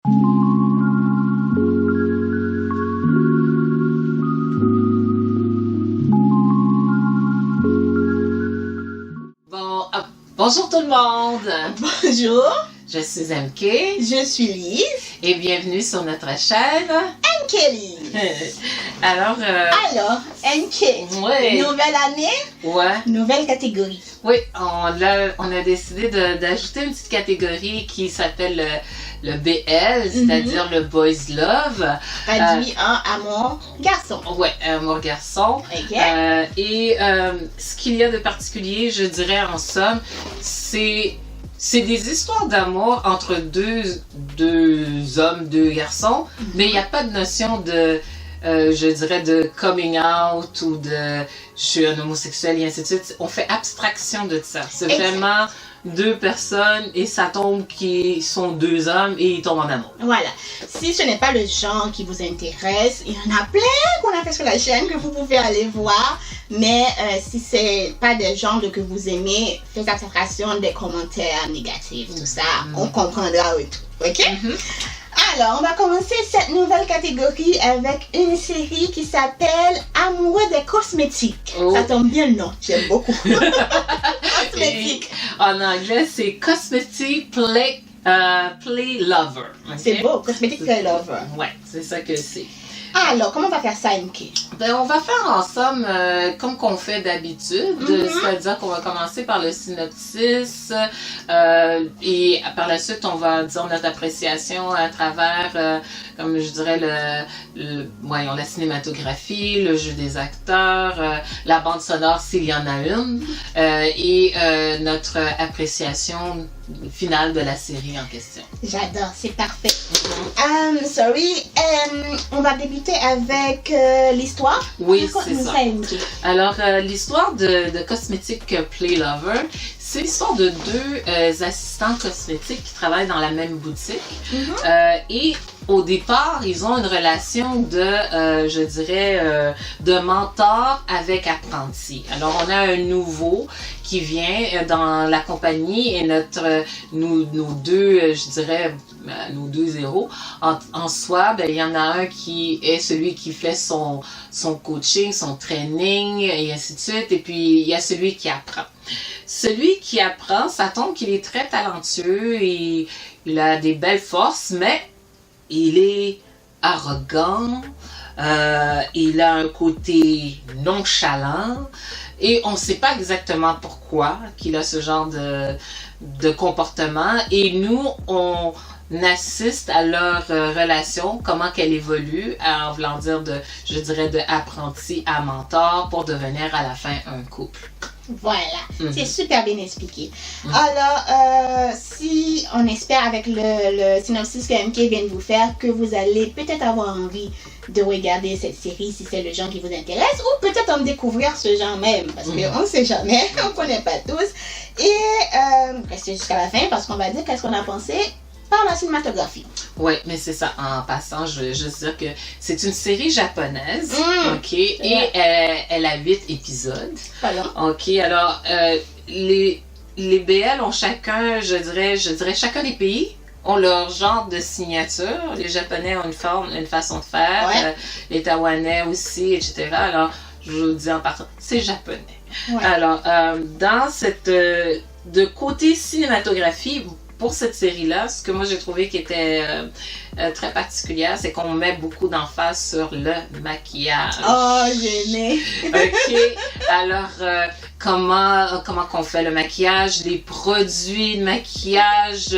Bonjour tout le monde! Bonjour! Je suis MK. Je suis Lise. Et bienvenue sur notre chaîne MK Lise. Alors, MK. Ouais. Nouvelle année. Ouais. Nouvelle catégorie. Oui, on a décidé d'ajouter une petite catégorie qui s'appelle le BL, c'est-à-dire le Boys Love. Traduit en amour garçon. Ouais, amour garçon. Ok. Ce qu'il y a de particulier, je dirais en somme, c'est des histoires d'amour entre deux hommes, deux garçons, mais il n'y a pas de notion de, je dirais, de coming out ou de je suis un homosexuel et ainsi de suite. On fait abstraction de ça. C'est vraiment deux personnes et ça tombe qui sont deux hommes et ils tombent en amour. Voilà. Si ce n'est pas le genre qui vous intéresse, il y en a plein qu'on a fait sur la chaîne que vous pouvez aller voir. Mais si c'est pas des genres que vous aimez, faites abstraction des commentaires négatifs, tout ça. On comprendra et tout. Ok? Alors, on va commencer cette nouvelle catégorie avec une série qui s'appelle Amoureux des cosmétiques. Oh. Ça tombe bien le nom, j'aime beaucoup. Cosmétiques. En anglais, c'est Cosmetic Play Lover. Okay? C'est beau, Cosmetic Play Lover. Ouais, c'est ça que c'est. Alors, comment on va faire ça, MK? Ben, on va faire en somme comme qu'on fait d'habitude, c'est-à-dire qu'on va commencer par le synopsis et par la suite on va dire notre appréciation à travers, comme je dirais, la cinématographie, le jeu des acteurs, la bande sonore s'il y en a une, et notre appréciation finale de la série en question. J'adore, c'est parfait. On va débuter avec l'histoire. Oui, c'est ça. MK. Alors, l'histoire de Cosmetic Play Lover, c'est l'histoire de deux assistants cosmétiques qui travaillent dans la même boutique. Et au départ, ils ont une relation je dirais, de mentor avec apprenti. Alors, on a un nouveau qui vient dans la compagnie et nos deux, je dirais, nos deux héros, en soi, ben, il y en a un qui est celui qui fait son coaching, son training et ainsi de suite, et puis il y a celui qui apprend. Celui qui apprend, ça tombe qu'il est très talentueux et il a des belles forces, mais il est arrogant, il a un côté nonchalant et on ne sait pas exactement pourquoi qu'il a ce genre de comportement et nous, on assiste à leur relation, comment qu'elle évolue, en voulant dire je dirais de apprenti à mentor pour devenir à la fin un couple. Voilà, c'est super bien expliqué. Alors, si on espère avec le synopsis que MK vient de vous faire que vous allez peut-être avoir envie de regarder cette série si c'est le genre qui vous intéresse ou peut-être en découvrir ce genre même parce qu'on ne sait jamais, on ne connaît pas tous. Et restez jusqu'à la fin parce qu'on va dire qu'est-ce qu'on a pensé par la cinématographie. Oui, mais c'est ça. En passant, je veux juste dire que c'est une série japonaise, ok, et elle a 8 épisodes. Voilà. Ok, alors les BL ont chacun, je dirais chacun des pays ont leur genre de signature. Les Japonais ont une façon de faire, les Taïwanais aussi, etc. Alors, je vous dis en partant, c'est japonais. Ouais. Alors, dans de côté cinématographie, pour cette série-là, ce que moi j'ai trouvé qui était très particulière, c'est qu'on met beaucoup d'emphase sur le maquillage. Oh, gêné! Ok, alors comment qu'on fait le maquillage, les produits de maquillage,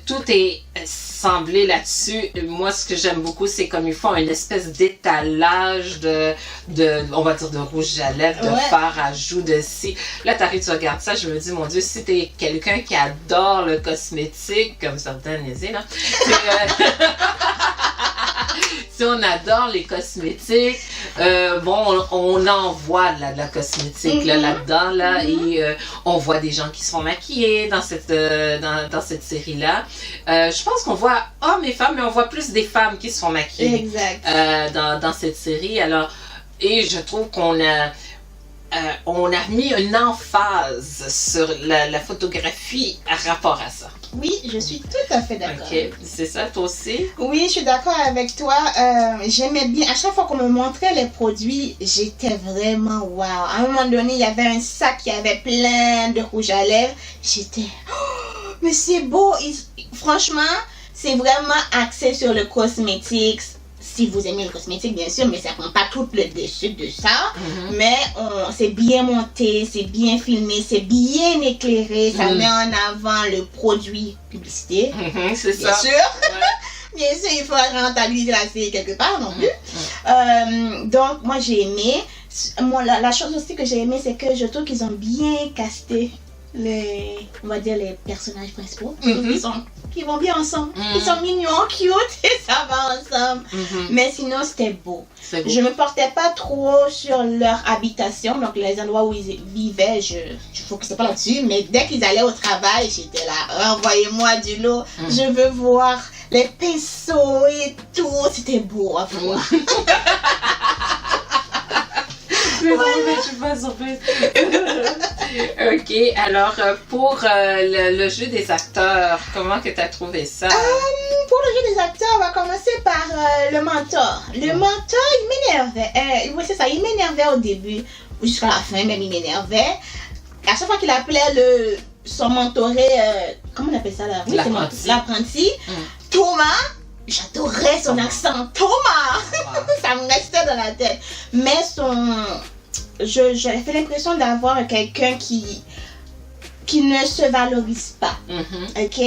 tout est semblé là-dessus. Moi, ce que j'aime beaucoup, c'est comme ils font une espèce d'étalage on va dire de rouge à lèvres, de fard à joues, de ci. Là, t'arrives, tu regardes ça, je me dis, mon Dieu, si t'es quelqu'un qui adore le cosmétique, comme certaines ici, là, si on adore les cosmétiques, on en voit de la cosmétique là-dedans, et on voit des gens qui se font maquiller dans cette série-là. Je pense qu'on voit hommes et femmes, mais on voit plus des femmes qui se font maquiller dans cette série. Alors, et je trouve qu'on a on a mis une emphase sur la photographie à rapport à ça. Oui, je suis tout à fait d'accord. Ok, c'est ça, toi aussi? Oui, je suis d'accord avec toi. J'aimais bien, à chaque fois qu'on me montrait les produits, j'étais vraiment wow. À un moment donné, il y avait un sac qui avait plein de rouge à lèvres. J'étais, oh, mais c'est beau. Franchement, c'est vraiment axé sur le cosmétique. Si vous aimez le cosmétique, bien sûr, mais ça prend pas tout le dessus de ça. Mais c'est bien monté, c'est bien filmé, c'est bien éclairé. Ça met en avant le produit publicité. C'est bien ça. sûr. Bien sûr, il faut rentabiliser la série quelque part non plus. Donc, moi, j'ai aimé. Moi, la chose aussi que j'ai aimé, c'est que je trouve qu'ils ont bien casté on va dire les personnages principaux. Qui vont bien ensemble. Ils sont mignons, cute, et ça va ensemble. Mais sinon, c'était beau. Je me portais pas trop sur leur habitation, donc les endroits où ils vivaient, je focusais pas là-dessus. Mais dès qu'ils allaient au travail, j'étais là, envoyez-moi du lot. Je veux voir les pinceaux et tout. C'était beau à voir. Je suis pas surprise. Ok, alors pour le jeu des acteurs, comment que tu as trouvé ça? Pour le jeu des acteurs, on va commencer par le mentor. Le mentor, il m'énervait. Oui, c'est ça, il m'énervait au début, jusqu'à la fin, même il m'énervait. À chaque fois qu'il appelait son mentoré, comment on appelle ça là? Oui, l'apprenti. Thomas, j'adorais son accent. Thomas! Ça me restait dans la tête. Mais j'avais fait l'impression d'avoir quelqu'un qui ne se valorise pas, ok?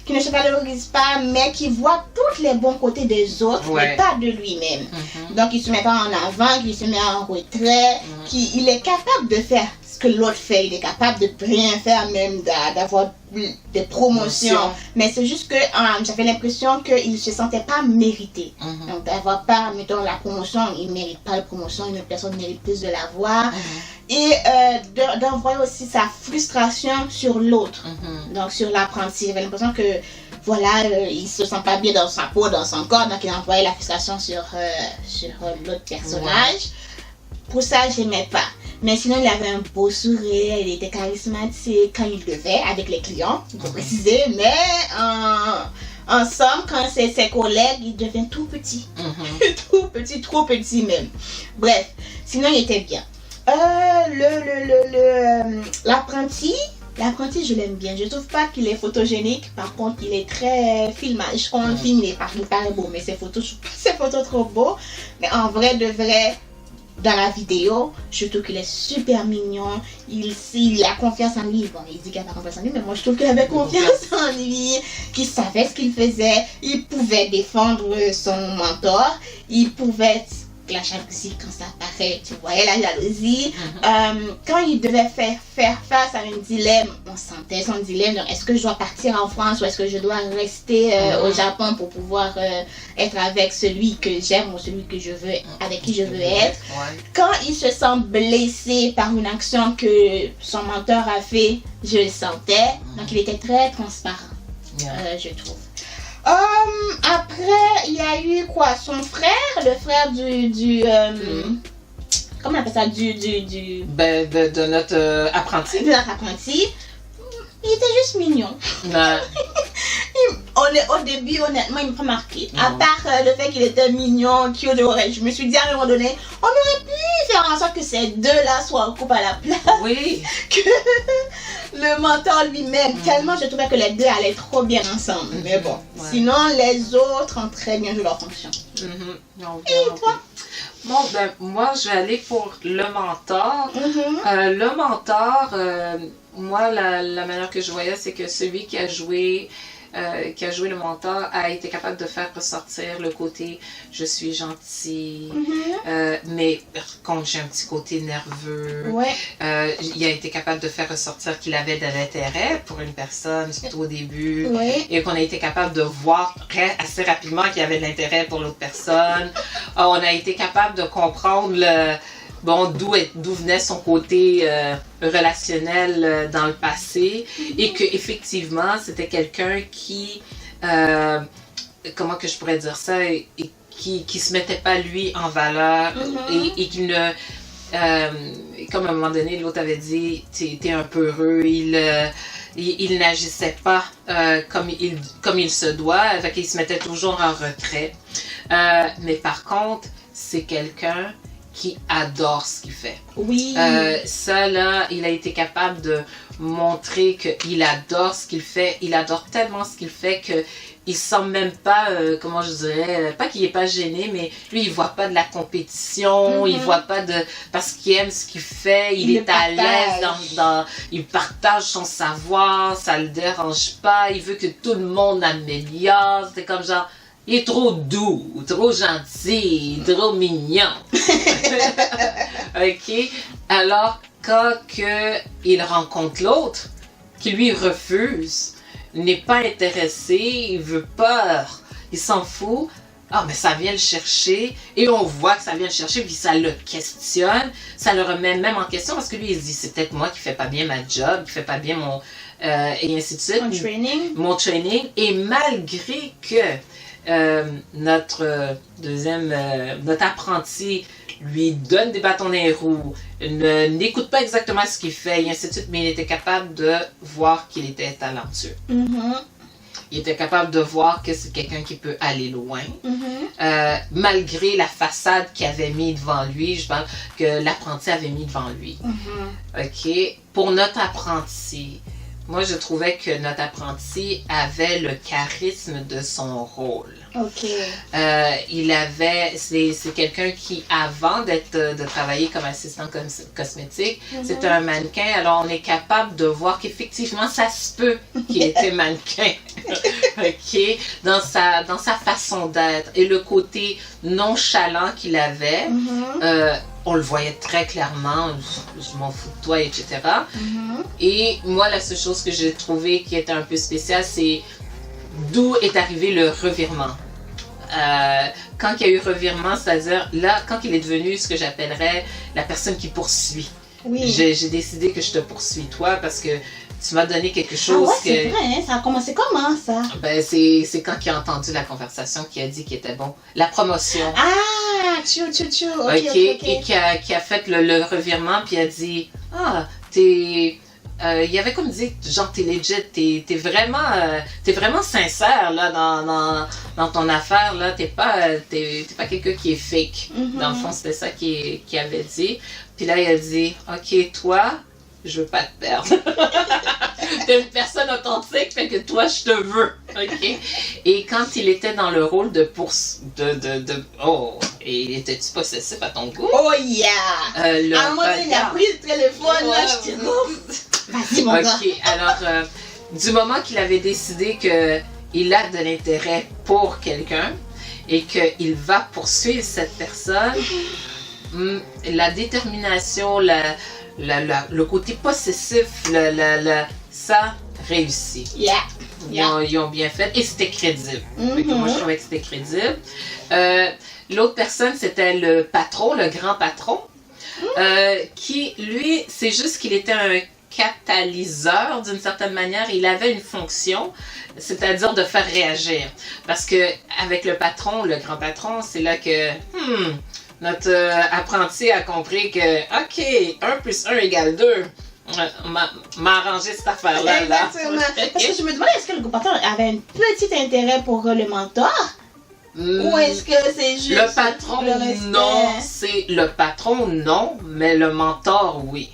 Qui ne se valorise pas, mais qui voit tous les bons côtés des autres, mais pas de lui-même. Donc, il ne se met pas en avant, il se met en retrait, il est capable de faire ce que l'autre fait, il est capable de rien faire, même d'avoir des promotions. Mais c'est juste que j'avais l'impression qu'il ne se sentait pas mérité. Donc, d'avoir pas, mettons, la promotion, il ne mérite pas la promotion, une autre personne mérite plus de l'avoir. Et d'envoyer aussi sa frustration sur l'autre, donc sur l'apprenti. J'avais l'impression que, voilà, il se sent pas bien dans sa peau, dans son corps, donc il envoyait la frustration sur l'autre personnage. Pour ça, j'aimais pas. Mais sinon, il avait un beau sourire, il était charismatique quand il devait, avec les clients, il faut préciser, mais en somme, quand c'est ses collègues, il devient tout petit. Trop petit même. Bref, sinon, il était bien. L'apprenti, je l'aime bien. Je trouve pas qu'il est photogénique. Par contre, il est très filmage. Quand on filme, il paraît beau, mais ses photos trop beaux. Mais en vrai, de vrai, dans la vidéo, je trouve qu'il est super mignon. Il a confiance en lui. Bon, il dit qu'il n'a pas confiance en lui, mais moi, je trouve qu'il avait confiance en lui. Qu'il savait ce qu'il faisait. Il pouvait défendre son mentor. Il pouvait... la jalousie, quand ça apparaît, tu voyais la jalousie. Quand il devait faire face à un dilemme, on sentait son dilemme. Donc, est-ce que je dois partir en France ou est-ce que je dois rester au Japon pour pouvoir être avec celui que j'aime ou celui que je veux, avec qui je veux être. Quand il se sent blessé par une action que son mentor a fait, je le sentais. Donc, il était très transparent, je trouve. Après, il y a eu quoi? Son frère, le frère comment on appelle ça? De notre apprenti. De notre apprenti. Il était juste mignon. Au début, honnêtement, il m'a pas marqué. À part le fait qu'il était mignon, cute, je me suis dit à un moment donné, on aurait pu faire en sorte que ces deux-là soient en couple à la place. Oui. Que le mentor lui-même. Tellement je trouvais que les deux allaient trop bien ensemble. Mais bon. Sinon, les autres ont très bien joué leur fonction. Et toi? Bon, ben, moi, je vais aller pour le mentor. Le mentor, moi, la manière que je voyais, c'est que celui qui a joué le mentor a été capable de faire ressortir le côté je suis gentil, mais quand j'ai un petit côté nerveux, il a été capable de faire ressortir qu'il avait de l'intérêt pour une personne, surtout au début, et qu'on a été capable de voir assez rapidement qu'il y avait de l'intérêt pour l'autre personne. On a été capable de comprendre d'où venait son côté relationnel dans le passé et que effectivement c'était quelqu'un qui comment que je pourrais dire ça, qui se mettait pas lui en valeur et qui ne comme à un moment donné, l'autre avait dit, t'es un peu heureux, il n'agissait pas comme il se doit, fait qu'il se mettait toujours en retrait. Mais par contre, c'est quelqu'un qui adore ce qu'il fait. Oui. Ça, là, il a été capable de montrer qu'il adore ce qu'il fait. Il adore tellement ce qu'il fait qu'il sent même pas, comment je dirais, pas qu'il est pas gêné, mais lui, il voit pas de la compétition, il voit pas de... Parce qu'il aime ce qu'il fait, il est à l'aise il partage son savoir, ça le dérange pas, il veut que tout le monde améliore. C'est comme genre... Il est trop doux, trop gentil, trop mignon. OK? Alors, quand il rencontre l'autre, qui lui refuse, n'est pas intéressé, il veut pas, il s'en fout, ah, mais ça vient le chercher, et on voit que ça vient le chercher, puis ça le questionne, ça le remet même en question, parce que lui, il se dit, c'est peut-être moi qui fais pas bien ma job, qui fais pas bien mon... et ainsi de suite. Mon training. Et malgré que notre apprenti lui donne des bâtons dans les roues, n'écoute pas exactement ce qu'il fait, et ainsi de suite, mais il était capable de voir qu'il était talentueux. Il était capable de voir que c'est quelqu'un qui peut aller loin, malgré la façade qu'il avait mis devant lui, je pense que l'apprenti avait mis devant lui. OK? Pour notre apprenti, moi, je trouvais que notre apprenti avait le charisme de son rôle. OK. C'est quelqu'un qui, avant de travailler comme assistant cosmétique, c'était un mannequin. Alors, on est capable de voir qu'effectivement, ça se peut qu'il était mannequin. OK? Dans sa façon d'être. Et le côté nonchalant qu'il avait, on le voyait très clairement, je m'en fous de toi, etc. Et moi, la seule chose que j'ai trouvé qui était un peu spéciale, c'est d'où est arrivé le revirement. Quand il y a eu revirement, c'est-à-dire là, quand il est devenu ce que j'appellerais la personne qui poursuit. Oui. J'ai décidé que je te poursuis toi parce que tu m'as donné quelque chose c'est vrai, hein? Ça a commencé comment, ça? Ben, c'est quand il a entendu la conversation qu'il a dit qu'il était bon. La promotion. Ah, OK. Et qui a fait le revirement, puis a dit, ah, il avait comme dit, genre, t'es legit, t'es vraiment sincère, là, dans ton affaire, là, t'es pas quelqu'un qui est fake. Dans le fond, c'était ça qu'il avait dit. Puis là, il a dit, OK, toi, je veux pas te perdre. T'es une personne authentique, fait que toi, je te veux. OK? Et quand il était dans le rôle et étais-tu possessif à ton goût? Oh yeah! À un moment donné, il a pris le téléphone, là, je dis non. Vas-y, mon gars. OK, alors, du moment qu'il avait décidé qu'il a de l'intérêt pour quelqu'un et qu'il va poursuivre cette personne, la détermination, le côté possessif, ça réussit. Ils ont bien fait et c'était crédible. Moi, je trouvais que c'était crédible. L'autre personne, c'était le patron, le grand patron, qui, lui, c'est juste qu'il était un catalyseur d'une certaine manière. Il avait une fonction, c'est-à-dire de faire réagir. Parce que avec le patron, le grand patron, c'est là que... notre apprenti a compris que, OK, 1 plus 1 égale 2. M'a arrangé cette affaire-là. Exactement. Parce que je me demandais, est-ce que le patron avait un petit intérêt pour le mentor? Ou est-ce que c'est juste le patron, non. C'est le patron, non, mais le mentor, oui.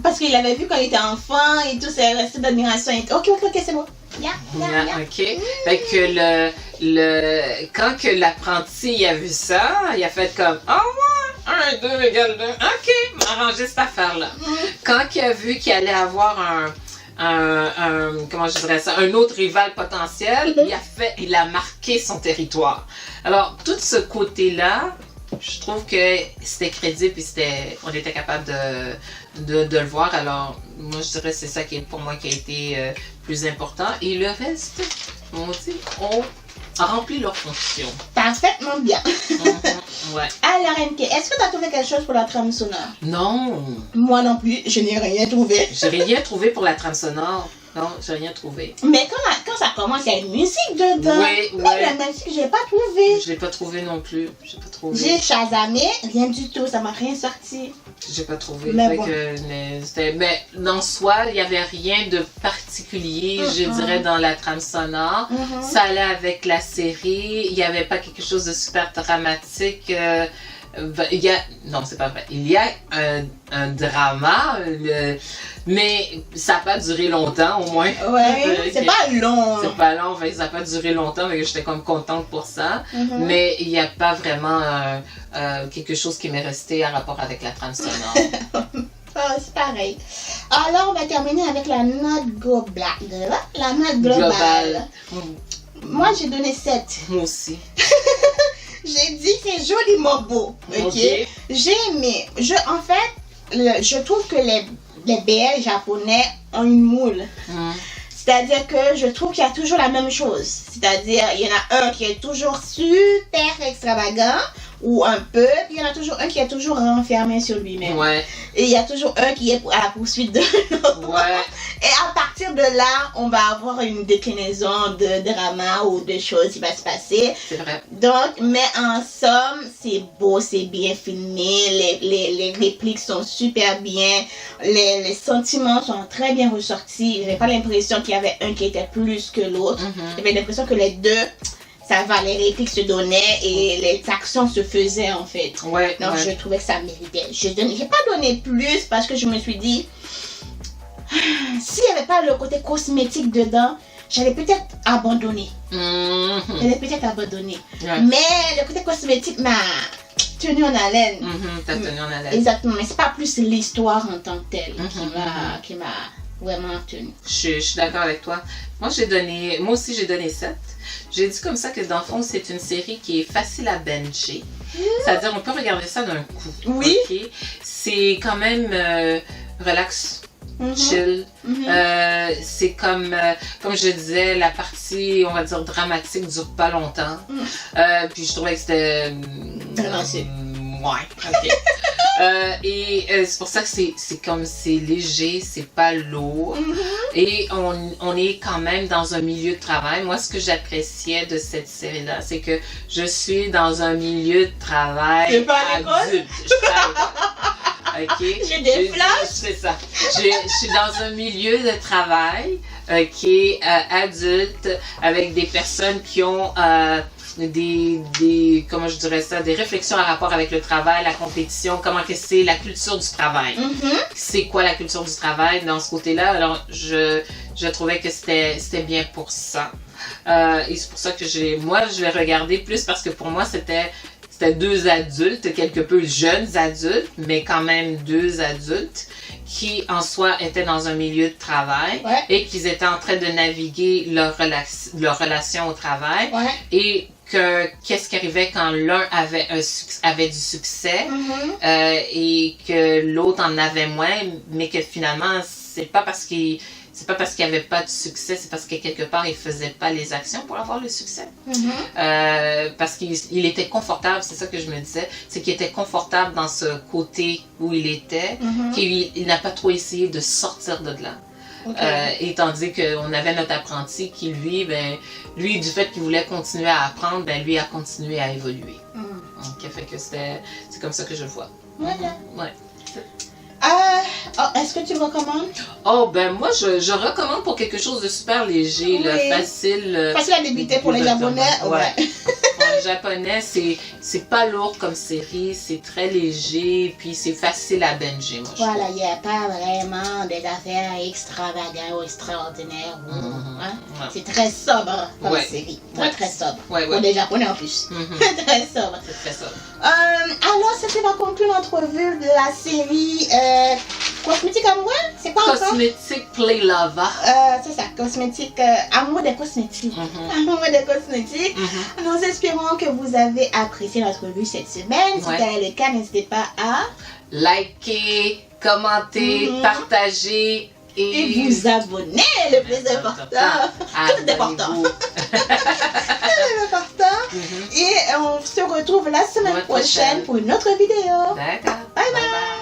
Parce qu'il avait vu quand il était enfant et tout, c'est resté d'admiration. OK, c'est bon. OK. Fait que quand que l'apprenti a vu ça, il a fait comme, ouais, 1, 2 égale 2. OK, m'a arrangé cette affaire-là. Quand il a vu qu'il allait avoir comment je dirais ça, un autre rival potentiel, il a marqué son territoire. Alors, tout ce côté-là, je trouve que c'était crédible et on était capable de le voir. Alors, moi, je dirais que c'est ça qui, pour moi, qui a été plus important. Et le reste, on a rempli leur fonction. Parfaitement bien. Ouais. Alors, MK, est-ce que tu as trouvé quelque chose pour la trame sonore? Non. Moi non plus, je n'ai rien trouvé. J'ai rien trouvé pour la trame sonore. Non, j'ai rien trouvé. Mais quand ça commence, il y a une musique dedans. Oui, Moi, la musique, je l'ai pas trouvée. Je l'ai pas trouvé non plus. J'ai pas trouvé. J'ai chasamé, rien du tout, ça m'a rien sorti. J'ai pas trouvé. Mais Fait bon. mais dans soi, il y avait rien de particulier, je dirais, dans la trame sonore. Ça allait avec la série. Il y avait pas quelque chose de super dramatique. Non, c'est pas vrai. Il y a un drama, mais ça n'a pas duré longtemps au moins. Ouais, c'est pas long. C'est pas long, fait que ça n'a pas duré longtemps, mais j'étais comme contente pour ça. Mais il n'y a pas vraiment quelque chose qui m'est resté en rapport avec la trame sonore. C'est pareil. Alors, on va terminer avec la note globale. La note globale. Moi, j'ai donné 7. Moi aussi. J'ai dit c'est joliment beau. Ok. J'ai aimé. En fait, je trouve que les BL japonais ont une moule. C'est-à-dire que je trouve qu'il y a toujours la même chose. C'est-à-dire, il y en a un qui est toujours super extravagant, ou un peu, puis il y en a toujours un qui est toujours renfermé sur lui-même. Ouais. Et il y a toujours un qui est à la poursuite de l'autre. Ouais. Et à partir de là, on va avoir une déclinaison de drama ou de choses qui va se passer. C'est vrai. Donc, mais en somme, c'est beau, c'est bien filmé, les répliques sont super bien, les sentiments sont très bien ressortis. J'avais pas l'impression qu'il y avait un qui était plus que l'autre. J'avais l'impression que les deux, ça va, les répliques se donnaient et les actions se faisaient en fait. Ouais, donc je trouvais que ça méritait. J'ai pas donné plus parce que je me suis dit, s'il n'y avait pas le côté cosmétique dedans, j'allais peut-être abandonner. J'allais peut-être abandonner. Mais le côté cosmétique m'a tenu en haleine. T'as tenu en haleine. Exactement, mais c'est pas plus l'histoire en tant que telle qui m'a vraiment tenu. Je suis d'accord avec toi. Moi aussi j'ai donné 7. J'ai dit comme ça que dans le fond, c'est une série qui est facile à binger. C'est-à-dire, on peut regarder ça d'un coup. Oui. Okay? C'est quand même relax, chill. C'est comme je disais, la partie, on va dire, dramatique dure pas longtemps. Puis je trouvais que c'était... ouais, ok. Et c'est pour ça que c'est léger, c'est pas lourd. Et on est quand même dans un milieu de travail. Moi, ce que j'appréciais de cette série-là, c'est que je suis dans un milieu de travail adulte. Je suis pas à l'école. Okay? J'ai des flashs. C'est ça. Je suis dans un milieu de travail qui est adulte, avec des personnes qui ont comment je dirais ça, des réflexions en rapport avec le travail, la compétition, comment que c'est la culture du travail. C'est quoi la culture du travail dans ce côté-là? Alors, je trouvais que c'était bien pour ça. Et c'est pour ça que je l'ai regardé plus parce que pour moi, c'était deux adultes, quelque peu jeunes adultes, mais quand même deux adultes qui en soi étaient dans un milieu de travail et qu'ils étaient en train de naviguer leur relation au travail et qu'est-ce qui arrivait quand l'un avait du succès et que l'autre en avait moins, mais que finalement c'est pas parce qu'il n'y avait pas de succès, c'est parce que quelque part il faisait pas les actions pour avoir le succès. Parce qu'il était confortable, c'est ça que je me disais, c'est qu'il était confortable dans ce côté où il était, qu'il n'a pas trop essayé de sortir de là. Et tandis qu'on avait notre apprenti qui, lui, du fait qu'il voulait continuer à apprendre, lui a continué à évoluer. Donc, fait que c'est comme ça que je le vois. Voilà. Ouais. Est-ce que tu recommandes? Moi, je recommande pour quelque chose de super léger, facile. Facile à débuter pour les Japonais. Le japonais, c'est pas lourd comme série, c'est très léger, puis c'est facile à binger, moi, je trouve. Voilà, il n'y a pas vraiment des affaires extravagantes ou extraordinaires. C'est très sobre comme série. Très sobre. Pour des Japonais en plus. Très sobre. C'est très sobre. Alors, ça va conclure notre revue de la série Cosmétique Amoureux. C'est quoi encore? Cosmétique Play Lover. C'est ça, cosmétique, amour des cosmétiques. Amour des cosmétiques. Nous espérons que vous avez apprécié notre revue cette semaine. Si c'est le cas, n'hésitez pas à liker, commenter, partager et vous abonner, le plus important. C'est important. C'est important. Et on se retrouve la semaine prochaine pour une autre vidéo. D'accord. Bye bye.